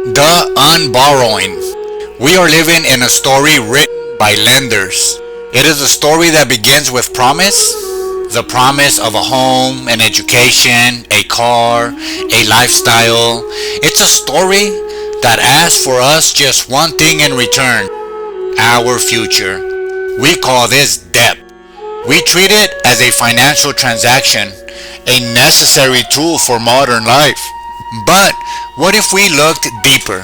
The unborrowing. We are living in a story written by lenders. It is a story that begins with promise. The promise of a home, an education, a car, a lifestyle. It's a story that asks for us just one thing in return: our future. We call this debt. We treat it as a financial transaction, a necessary tool for modern life. But what if we looked deeper?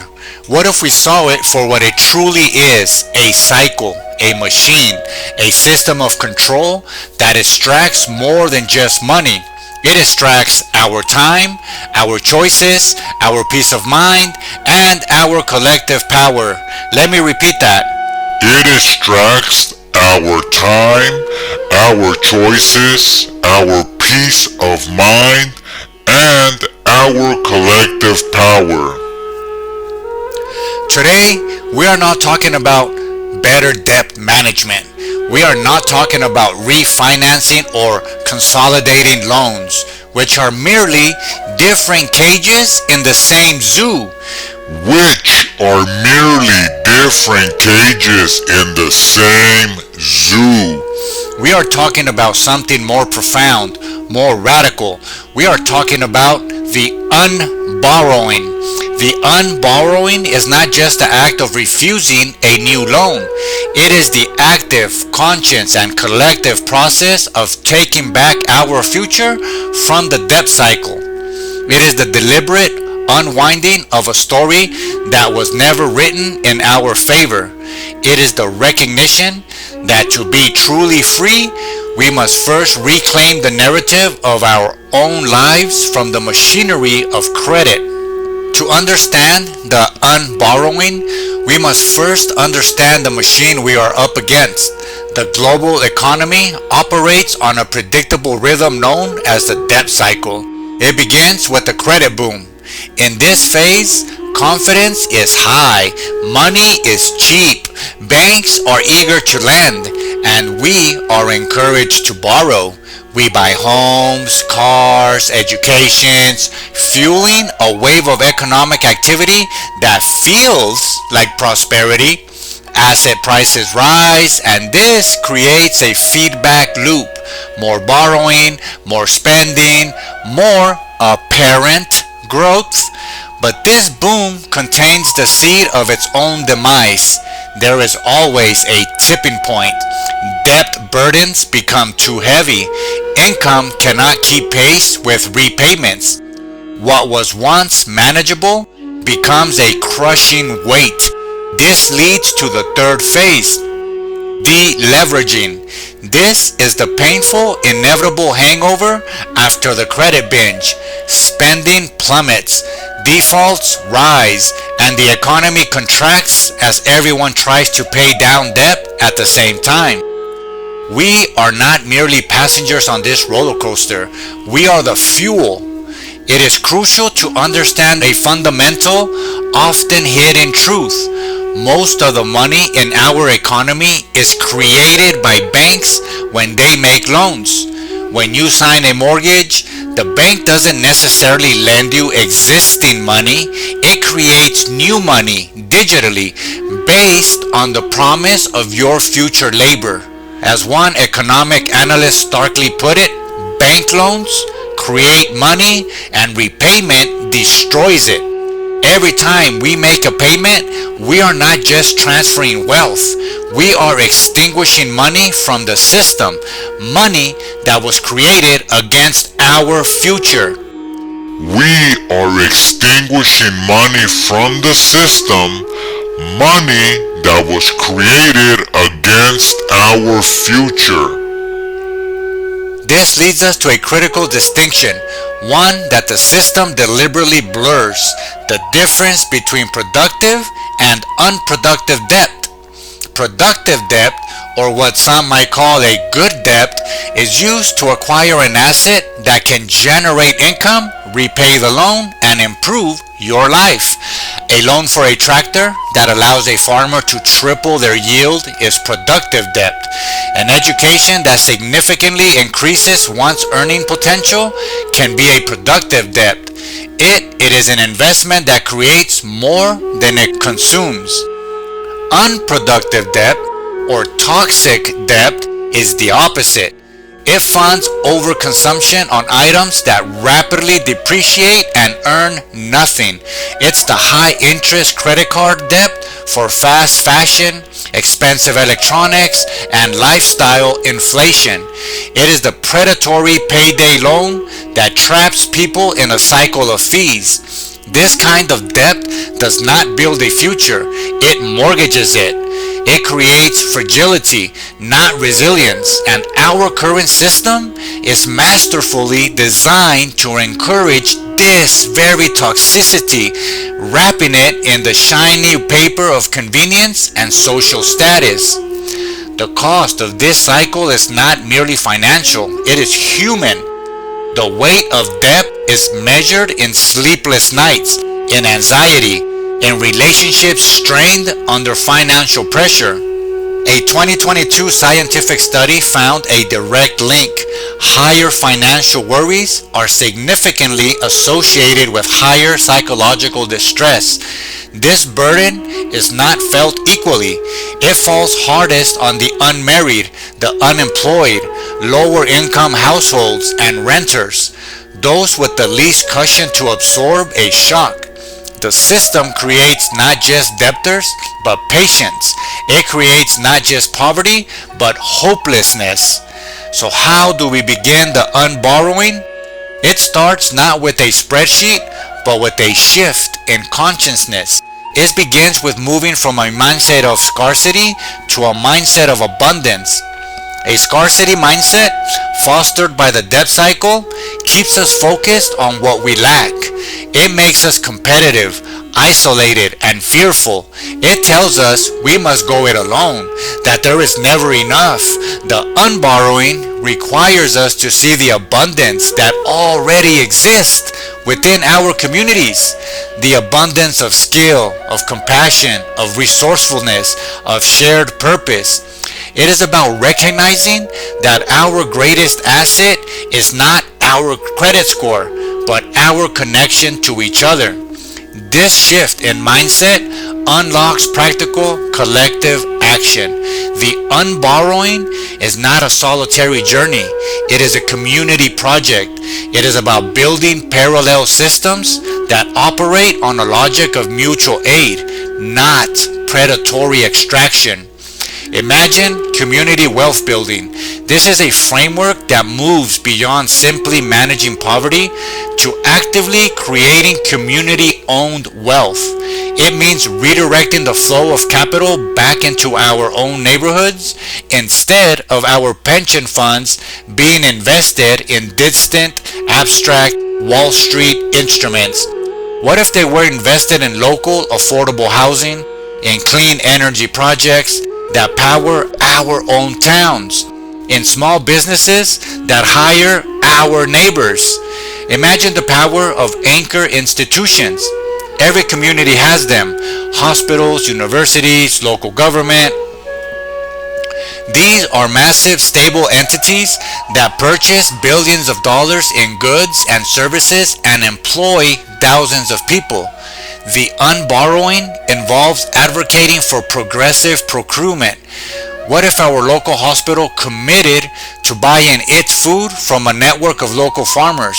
What if we saw it for what it truly is: a cycle, a machine, a system of control that extracts more than just money. It extracts our time, our choices, our peace of mind, and our collective power. Let me repeat that. It extracts our time, our choices, our peace of mind, and our collective power. Today, we are not talking about better debt management. We are not talking about refinancing or consolidating loans, which are merely different cages in the same zoo. Which are merely different cages in the same zoo. We are talking about something more profound, more radical. We are talking about the unborrowing. The unborrowing is not just the act of refusing a new loan. It is the active, conscious, and collective process of taking back our future from the debt cycle. It is the deliberate unwinding of a story that was never written in our favor. It is the recognition that to be truly free, we must first reclaim the narrative of our own lives from the machinery of credit. To understand the unborrowing, we must first understand the machine we are up against. The global economy operates on a predictable rhythm known as the debt cycle. It begins with the credit boom. In this phase, confidence is high, money is cheap, banks are eager to lend, and we are encouraged to borrow. We buy homes, cars, educations, fueling a wave of economic activity that feels like prosperity. Asset prices rise, and this creates a feedback loop. More borrowing, more spending, more apparent growth. But this boom contains the seed of its own demise. There is always a tipping point. Debt burdens become too heavy. Income cannot keep pace with repayments. What was once manageable becomes a crushing weight. This leads to the third phase, deleveraging. This is the painful, inevitable hangover after the credit binge. Spending plummets, defaults rise, and the economy contracts as everyone tries to pay down debt at the same time. We are not merely passengers on this roller coaster. We are the fuel. It is crucial to understand a fundamental, often hidden truth. Most of the money in our economy is created by banks when they make loans. When you sign a mortgage, the bank doesn't necessarily lend you existing money. It creates new money digitally based on the promise of your future labor. As one economic analyst starkly put it, bank loans create money and repayment destroys it. Every time we make a payment, we are not just transferring wealth. We are extinguishing money from the system, money that was created against our future. We are extinguishing money from the system, money that was created against our future. This leads us to a critical distinction, one that the system deliberately blurs: the difference between productive and unproductive debt. Productive debt, or what some might call a good debt, is used to acquire an asset that can generate income, repay the loan, and improve your life. A loan for a tractor that allows a farmer to triple their yield is productive debt. An education that significantly increases one's earning potential can be a productive debt. It is an investment that creates more than it consumes. Unproductive debt or toxic debt is the opposite. It funds overconsumption on items that rapidly depreciate and earn nothing. It's the high interest credit card debt for fast fashion, expensive electronics, and lifestyle inflation. It is the predatory payday loan that traps people in a cycle of fees. This kind of debt does not build a future, it mortgages it. It creates fragility, not resilience, and our current system is masterfully designed to encourage this very toxicity, wrapping it in the shiny paper of convenience and social status. The cost of this cycle is not merely financial, it is human. The weight of debt is measured in sleepless nights, in anxiety, in relationships strained under financial pressure. A 2022 scientific study found a direct link. Higher financial worries are significantly associated with higher psychological distress. This burden is not felt equally. It falls hardest on the unmarried, the unemployed, lower income households, and renters, those with the least cushion to absorb a shock. The system creates not just debtors, but patients. It creates not just poverty, but hopelessness. So how do we begin the unborrowing? It starts not with a spreadsheet, but with a shift in consciousness. It begins with moving from a mindset of scarcity to a mindset of abundance. A scarcity mindset, fostered by the debt cycle, keeps us focused on what we lack. It makes us competitive, isolated, and fearful. It tells us we must go it alone, that there is never enough. The unborrowing requires us to see the abundance that already exists within our communities. The abundance of skill, of compassion, of resourcefulness, of shared purpose. It is about recognizing that our greatest asset is not our credit score, but our connection to each other. This shift in mindset unlocks practical collective action. The unborrowing is not a solitary journey. It is a community project. It is about building parallel systems that operate on a logic of mutual aid, not predatory extraction. Imagine community wealth building. This is a framework that moves beyond simply managing poverty to actively creating community-owned wealth. It means redirecting the flow of capital back into our own neighborhoods instead of our pension funds being invested in distant, abstract Wall Street instruments. What if they were invested in local, affordable housing, in clean energy projects that power our own towns, in small businesses that hire our neighbors? Imagine the power of anchor institutions. Every community has them. Hospitals, universities, local government. These are massive, stable entities that purchase billions of dollars in goods and services and employ thousands of people. The unborrowing involves advocating for progressive procurement. What if our local hospital committed to buying its food from a network of local farmers?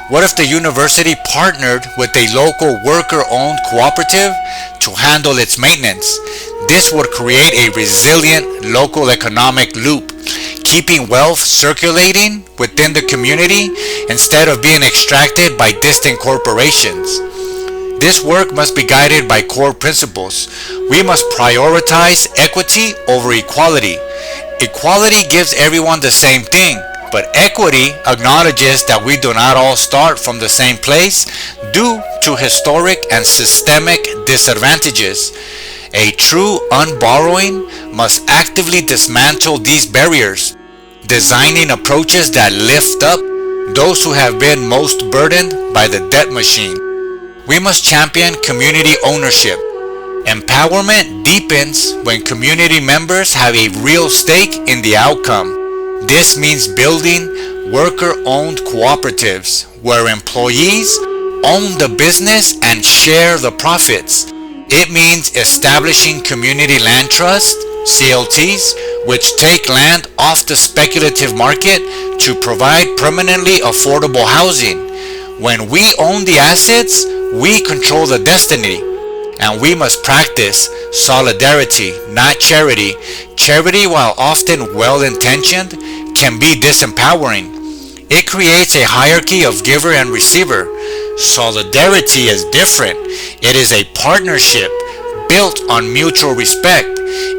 What if the university partnered with a local worker-owned cooperative to handle its maintenance? This would create a resilient local economic loop, keeping wealth circulating within the community instead of being extracted by distant corporations. This work must be guided by core principles. We must prioritize equity over equality. Equality gives everyone the same thing, but equity acknowledges that we do not all start from the same place due to historic and systemic disadvantages. A true unborrowing must actively dismantle these barriers, designing approaches that lift up those who have been most burdened by the debt machine. We must champion community ownership. Empowerment deepens when community members have a real stake in the outcome. This means building worker-owned cooperatives where employees own the business and share the profits. It means establishing community land trust, CLTs, which take land off the speculative market to provide permanently affordable housing. When we own the assets, we control the destiny. And we must practice solidarity, not charity. Charity, while often well-intentioned, can be disempowering. It creates a hierarchy of giver and receiver. Solidarity is different. It is a partnership built on mutual respect.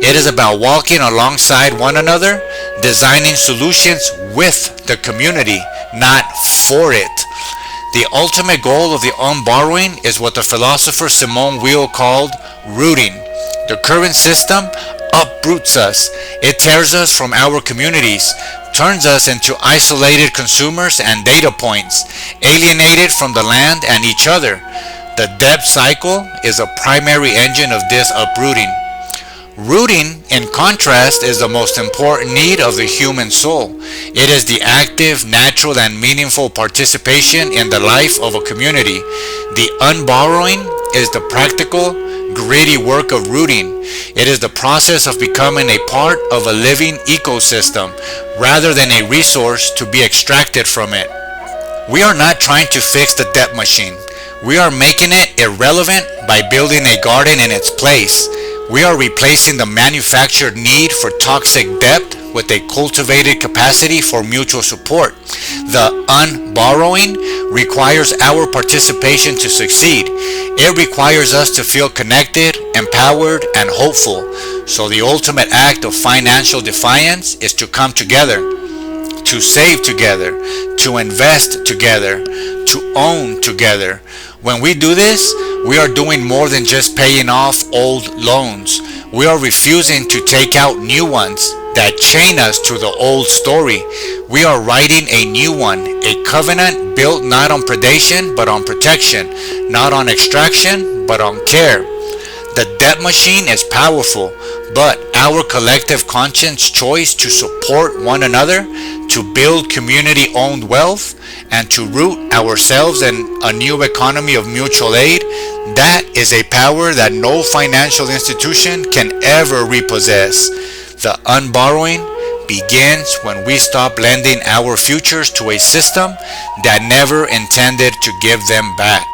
It is about walking alongside one another, designing solutions with the community, not for it. The ultimate goal of the unborrowing is what the philosopher Simone Weil called rooting. The current system uproots us. It tears us from our communities, turns us into isolated consumers and data points, alienated from the land and each other. The debt cycle is a primary engine of this uprooting. Rooting, in contrast, is the most important need of the human soul. It is the active, natural, and meaningful participation in the life of a community. The unborrowing is the practical, gritty work of rooting. It is the process of becoming a part of a living ecosystem rather than a resource to be extracted from it. We are not trying to fix the debt machine. We are making it irrelevant by building a garden in its place. We are replacing the manufactured need for toxic debt with a cultivated capacity for mutual support. The unborrowing requires our participation to succeed. It requires us to feel connected, empowered, and hopeful. So the ultimate act of financial defiance is to come together, to save together, to invest together, to own together. When we do this, we are doing more than just paying off old loans. We are refusing to take out new ones that chain us to the old story. We are writing a new one, a covenant built not on predation but on protection, not on extraction but on care. The debt machine is powerful, but our collective conscious choice to support one another, to build community-owned wealth, and to root ourselves in a new economy of mutual aid, that is a power that no financial institution can ever repossess. The unborrowing begins when we stop lending our futures to a system that never intended to give them back.